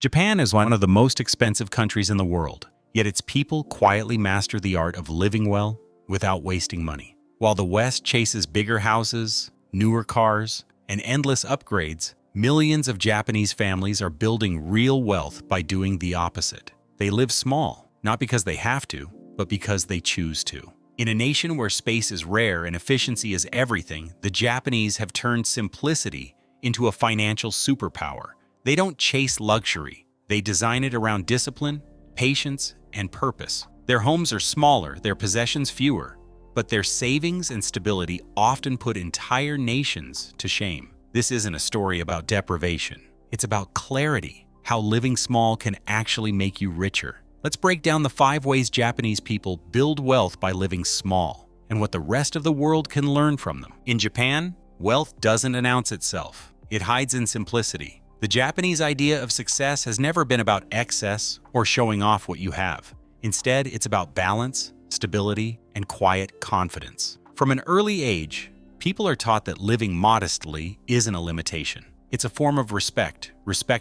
Japan is one of the most expensive countries in the world, yet its people quietly master the art of living well without wasting money. While the West chases bigger houses, newer cars, and endless upgrades, millions of Japanese families are building real wealth by doing the opposite. They live small, not because they have to, but because they choose to. In a nation where space is rare and efficiency is everything, the Japanese have turned simplicity into a financial superpower. They don't chase luxury. They design it around discipline, patience, and purpose. Their homes are smaller, their possessions fewer, but their savings and stability often put entire nations to shame. This isn't a story about deprivation. It's about clarity, how living small can actually make you richer. Let's break down the 5 ways Japanese people build wealth by living small, and what the rest of the world can learn from them. In Japan, wealth doesn't announce itself. It hides in simplicity. The Japanese idea of success has never been about excess or showing off what you have. Instead, it's about balance, stability, and quiet confidence. From an early age, people are taught that living modestly isn't a limitation. It's a form of respect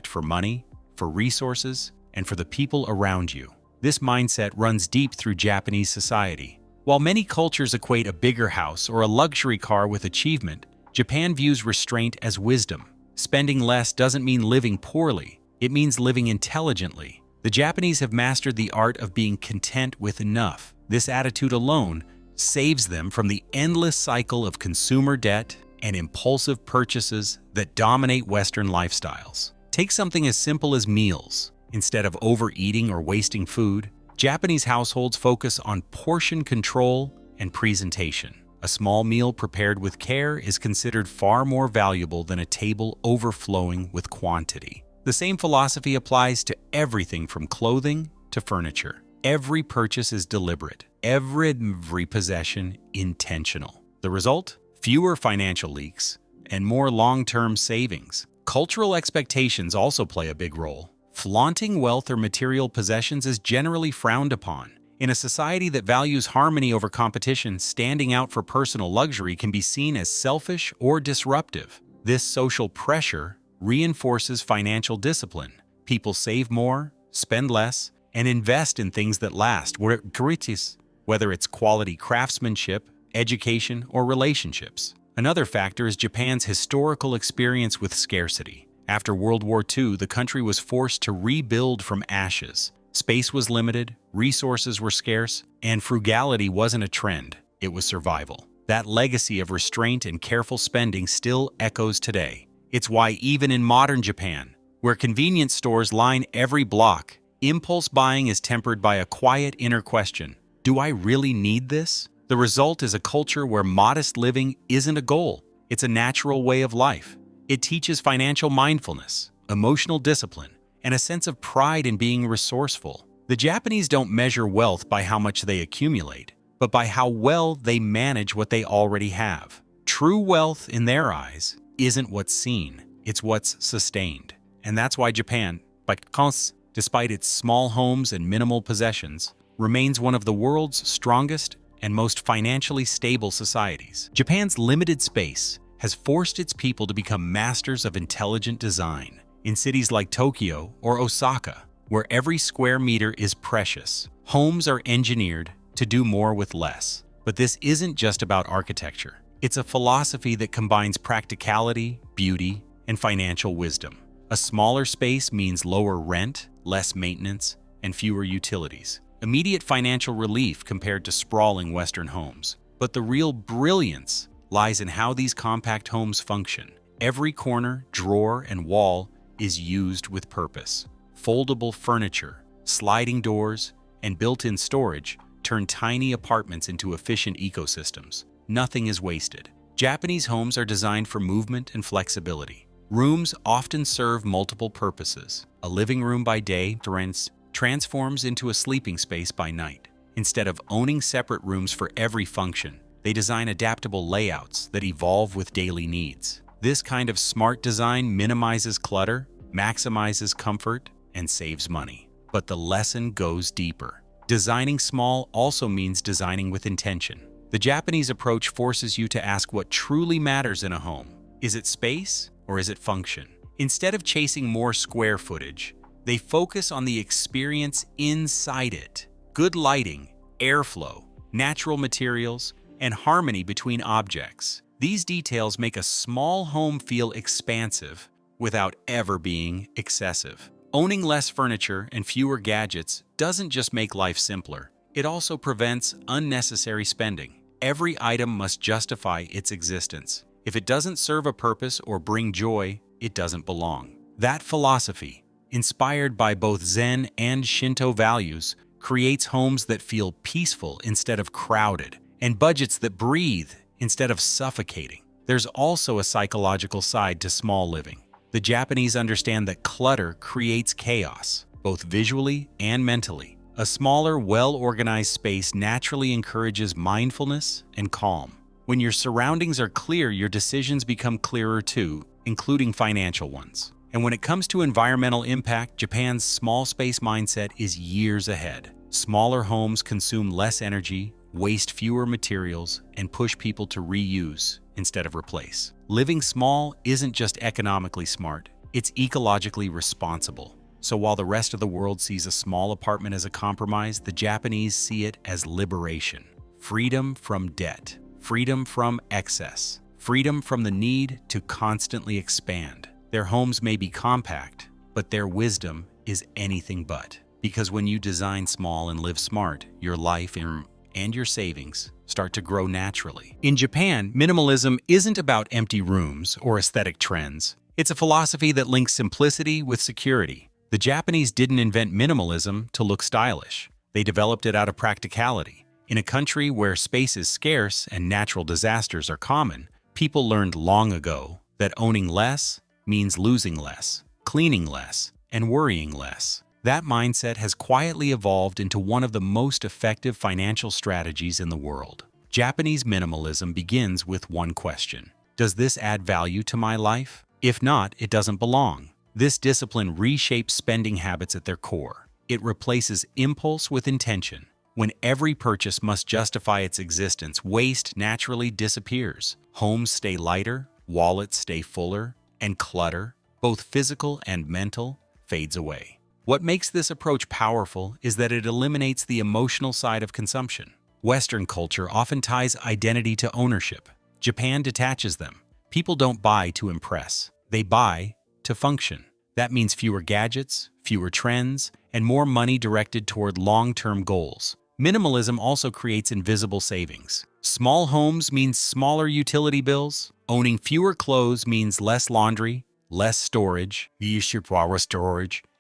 for money, for resources, and for the people around you. This mindset runs deep through Japanese society. While many cultures equate a bigger house or a luxury car with achievement, Japan views restraint as wisdom. Spending less doesn't mean living poorly, it means living intelligently. The Japanese have mastered the art of being content with enough. This attitude alone saves them from the endless cycle of consumer debt and impulsive purchases that dominate Western lifestyles. Take something as simple as meals. Instead of overeating or wasting food, Japanese households focus on portion control and presentation. A small meal prepared with care is considered far more valuable than a table overflowing with quantity. The same philosophy applies to everything from clothing to furniture. Every purchase is deliberate, every possession intentional. The result? Fewer financial leaks and more long-term savings. Cultural expectations also play a big role. Flaunting wealth or material possessions is generally frowned upon. In a society that values harmony over competition, standing out for personal luxury can be seen as selfish or disruptive. This social pressure reinforces financial discipline. People save more, spend less, and invest in things that last, whether it's quality craftsmanship, education, or relationships. Another factor is Japan's historical experience with scarcity. After World War II, the country was forced to rebuild from ashes. Space was limited, resources were scarce, and frugality wasn't a trend, it was survival. That legacy of restraint and careful spending still echoes today. It's why even in modern Japan, where convenience stores line every block, impulse buying is tempered by a quiet inner question: do I really need this? The result is a culture where modest living isn't a goal, it's a natural way of life. It teaches financial mindfulness, emotional discipline, and a sense of pride in being resourceful. The Japanese don't measure wealth by how much they accumulate, but by how well they manage what they already have. True wealth, in their eyes, isn't what's seen, it's what's sustained. And that's why Japan, despite its small homes and minimal possessions, remains one of the world's strongest and most financially stable societies. Japan's limited space has forced its people to become masters of intelligent design. In cities like Tokyo or Osaka, where every square meter is precious, homes are engineered to do more with less. But this isn't just about architecture. It's a philosophy that combines practicality, beauty, and financial wisdom. A smaller space means lower rent, less maintenance, and fewer utilities. Immediate financial relief compared to sprawling Western homes. But the real brilliance lies in how these compact homes function. Every corner, drawer, and wall is used with purpose. Foldable furniture, sliding doors, and built-in storage turn tiny apartments into efficient ecosystems. Nothing is wasted. Japanese homes are designed for movement and flexibility. Rooms often serve multiple purposes. A living room by day transforms into a sleeping space by night. Instead of owning separate rooms for every function, they design adaptable layouts that evolve with daily needs. This kind of smart design minimizes clutter, maximizes comfort, and saves money. But the lesson goes deeper. Designing small also means designing with intention. The Japanese approach forces you to ask what truly matters in a home. Is it space or is it function? Instead of chasing more square footage, They focus on the experience inside it. Good lighting, airflow, natural materials, and harmony between objects. These details make a small home feel expansive without ever being excessive. Owning less furniture and fewer gadgets doesn't just make life simpler, it also prevents unnecessary spending. Every item must justify its existence. If it doesn't serve a purpose or bring joy, it doesn't belong. That philosophy, inspired by both Zen and Shinto values, creates homes that feel peaceful instead of crowded, and budgets that breathe instead of suffocating. There's also a psychological side to small living. The Japanese understand that clutter creates chaos, both visually and mentally. A smaller, well-organized space naturally encourages mindfulness and calm. When your surroundings are clear, your decisions become clearer too, including financial ones. And when it comes to environmental impact, Japan's small space mindset is years ahead. Smaller homes consume less energy, waste fewer materials, and push people to reuse instead of replace. Living small isn't just economically smart, it's ecologically responsible. So while the rest of the world sees a small apartment as a compromise, the Japanese see it as liberation. Freedom from debt, freedom from excess, freedom from the need to constantly expand. Their homes may be compact, but their wisdom is anything but. Because when you design small and live smart, your life and your savings start to grow naturally. In Japan, minimalism isn't about empty rooms or aesthetic trends. It's a philosophy that links simplicity with security. The Japanese didn't invent minimalism to look stylish. They developed it out of practicality. In a country where space is scarce and natural disasters are common, people learned long ago that owning less means losing less, cleaning less, and worrying less. That mindset has quietly evolved into one of the most effective financial strategies in the world. Japanese minimalism begins with one question: does this add value to my life? If not, it doesn't belong. This discipline reshapes spending habits at their core. It replaces impulse with intention. When every purchase must justify its existence, waste naturally disappears. Homes stay lighter, wallets stay fuller, and clutter, both physical and mental, fades away. What makes this approach powerful is that it eliminates the emotional side of consumption. Western culture often ties identity to ownership. Japan detaches them. People don't buy to impress. They buy to function. That means fewer gadgets, fewer trends, and more money directed toward long-term goals. Minimalism also creates invisible savings. Small homes means smaller utility bills. Owning fewer clothes means less laundry, less storage,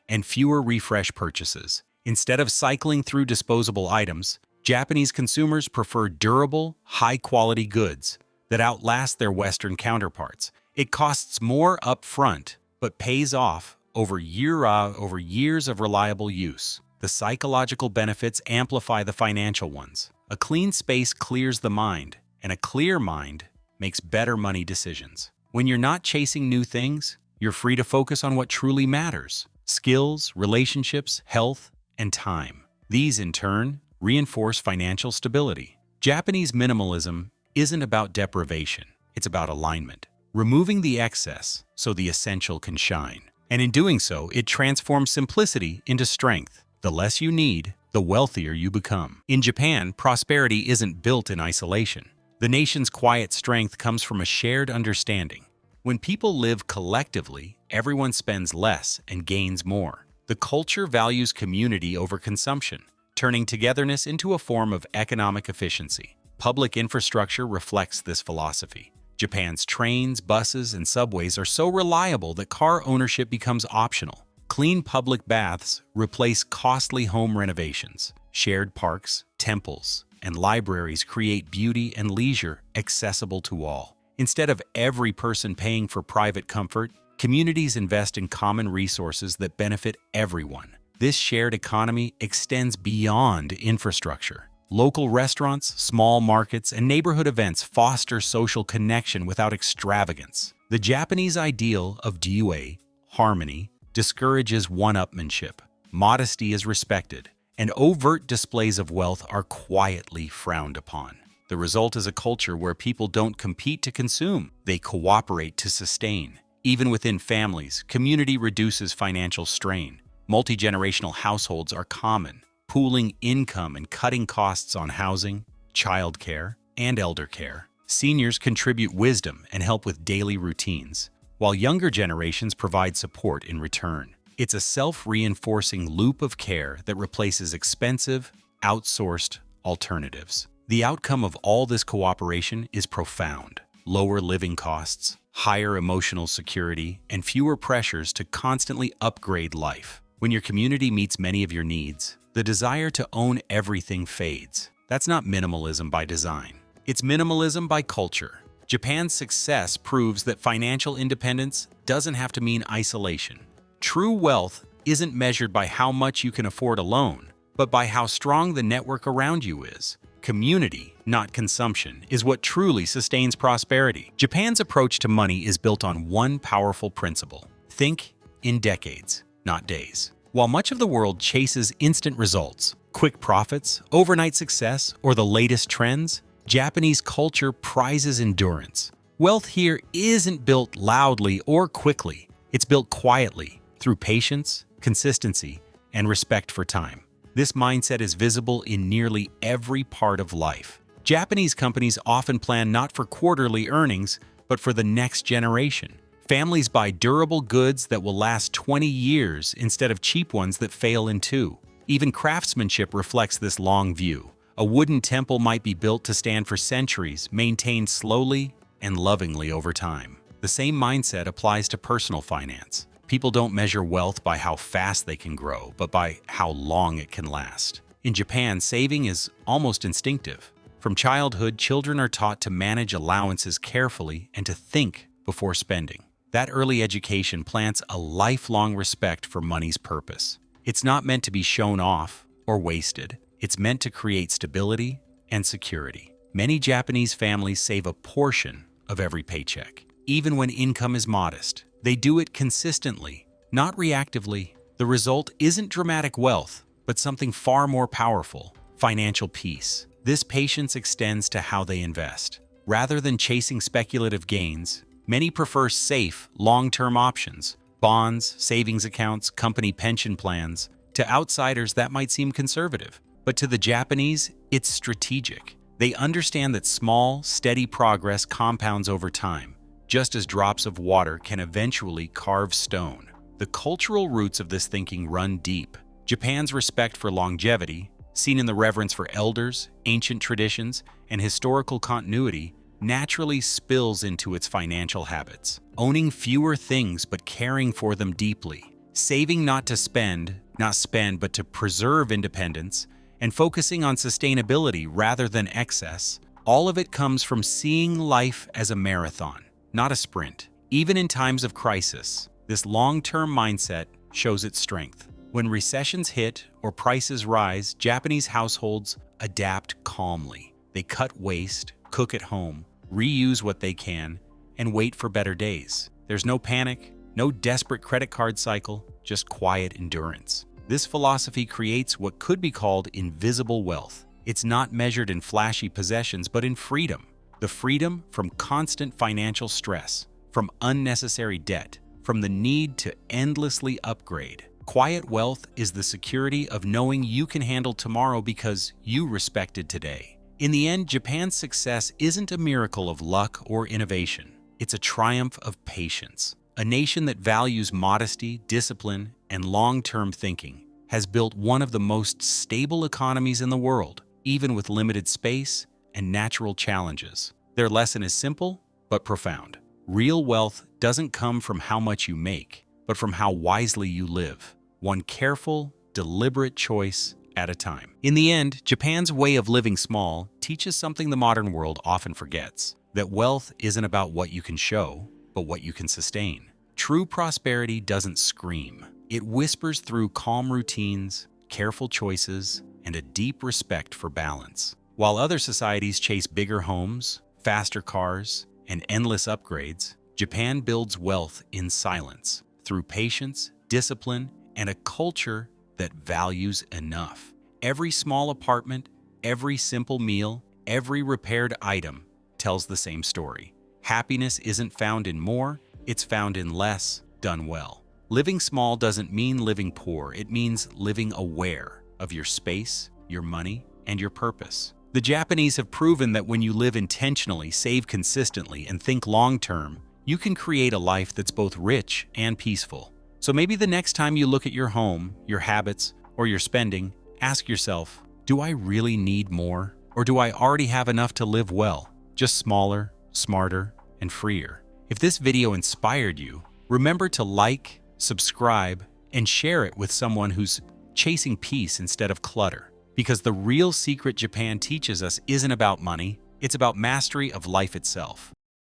and fewer refresh purchases. Instead of cycling through disposable items, Japanese consumers prefer durable, high-quality goods that outlast their Western counterparts. It costs more upfront, but pays off over years of reliable use. The psychological benefits amplify the financial ones. A clean space clears the mind, and a clear mind makes better money decisions. When you're not chasing new things, you're free to focus on what truly matters: skills, relationships, health, and time. These, in turn, reinforce financial stability. Japanese minimalism isn't about deprivation, it's about alignment. Removing the excess so the essential can shine. And in doing so, it transforms simplicity into strength. The less you need, the wealthier you become. In Japan, prosperity isn't built in isolation. The nation's quiet strength comes from a shared understanding. When people live collectively, everyone spends less and gains more. The culture values community over consumption, turning togetherness into a form of economic efficiency. Public infrastructure reflects this philosophy. Japan's trains, buses, and subways are so reliable that car ownership becomes optional. Clean public baths replace costly home renovations. Shared parks, temples, and libraries create beauty and leisure accessible to all. Instead of every person paying for private comfort, communities invest in common resources that benefit everyone. This shared economy extends beyond infrastructure. Local restaurants, small markets, and neighborhood events foster social connection without extravagance. The Japanese ideal of dyue, harmony, discourages one-upmanship. Modesty is respected, and overt displays of wealth are quietly frowned upon. The result is a culture where people don't compete to consume, they cooperate to sustain. Even within families, community reduces financial strain. Multi-generational households are common, pooling income and cutting costs on housing, childcare, and elder care. Seniors contribute wisdom and help with daily routines, while younger generations provide support in return. It's a self-reinforcing loop of care that replaces expensive, outsourced alternatives. The outcome of all this cooperation is profound. Lower living costs, higher emotional security, and fewer pressures to constantly upgrade life. When your community meets many of your needs, the desire to own everything fades. That's not minimalism by design. It's minimalism by culture. Japan's success proves that financial independence doesn't have to mean isolation. True wealth isn't measured by how much you can afford alone, but by how strong the network around you is. Community, not consumption, is what truly sustains prosperity. Japan's approach to money is built on one powerful principle: think in decades, not days. While much of the world chases instant results, quick profits, overnight success, or the latest trends, Japanese culture prizes endurance. Wealth here isn't built loudly or quickly. It's built quietly, through patience, consistency, and respect for time. This mindset is visible in nearly every part of life. Japanese companies often plan not for quarterly earnings, but for the next generation. Families buy durable goods that will last 20 years instead of cheap ones that fail in 2. Even craftsmanship reflects this long view. A wooden temple might be built to stand for centuries, maintained slowly and lovingly over time. The same mindset applies to personal finance. People don't measure wealth by how fast they can grow, but by how long it can last. In Japan, saving is almost instinctive. From childhood, children are taught to manage allowances carefully and to think before spending. That early education plants a lifelong respect for money's purpose. It's not meant to be shown off or wasted. It's meant to create stability and security. Many Japanese families save a portion of every paycheck, even when income is modest. They do it consistently, not reactively. The result isn't dramatic wealth, but something far more powerful: financial peace. This patience extends to how they invest. Rather than chasing speculative gains, many prefer safe, long-term options: bonds, savings accounts, company pension plans. To outsiders, that might seem conservative, but to the Japanese, it's strategic. They understand that small, steady progress compounds over time, just as drops of water can eventually carve stone. The cultural roots of this thinking run deep. Japan's respect for longevity, seen in the reverence for elders, ancient traditions, and historical continuity, naturally spills into its financial habits. Owning fewer things but caring for them deeply, saving not to spend, but to preserve independence, and focusing on sustainability rather than excess, all of it comes from seeing life as a marathon, not a sprint. Even in times of crisis, this long-term mindset shows its strength. When recessions hit or prices rise, Japanese households adapt calmly. They cut waste, cook at home, reuse what they can, and wait for better days. There's no panic, no desperate credit card cycle, just quiet endurance. This philosophy creates what could be called invisible wealth. It's not measured in flashy possessions, but in freedom. The freedom from constant financial stress, from unnecessary debt, from the need to endlessly upgrade. Quiet wealth is the security of knowing you can handle tomorrow because you respected today. In the end, Japan's success isn't a miracle of luck or innovation. It's a triumph of patience. A nation that values modesty, discipline, and long-term thinking has built one of the most stable economies in the world, even with limited space and natural challenges. Their lesson is simple but profound. Real wealth doesn't come from how much you make, but from how wisely you live, one careful, deliberate choice at a time. In the end, Japan's way of living small teaches something the modern world often forgets: that wealth isn't about what you can show, but what you can sustain. True prosperity doesn't scream. It whispers through calm routines, careful choices, and a deep respect for balance. While other societies chase bigger homes, faster cars, and endless upgrades, Japan builds wealth in silence, through patience, discipline, and a culture that values enough. Every small apartment, every simple meal, every repaired item tells the same story. Happiness isn't found in more, it's found in less, done well. Living small doesn't mean living poor, it means living aware of your space, your money, and your purpose. The Japanese have proven that when you live intentionally, save consistently, and think long-term, you can create a life that's both rich and peaceful. So maybe the next time you look at your home, your habits, or your spending, ask yourself, do I really need more? Or do I already have enough to live well, just smaller, smarter, and freer? If this video inspired you, remember to like, subscribe, and share it with someone who's chasing peace instead of clutter. Because the real secret Japan teaches us isn't about money, it's about mastery of life itself.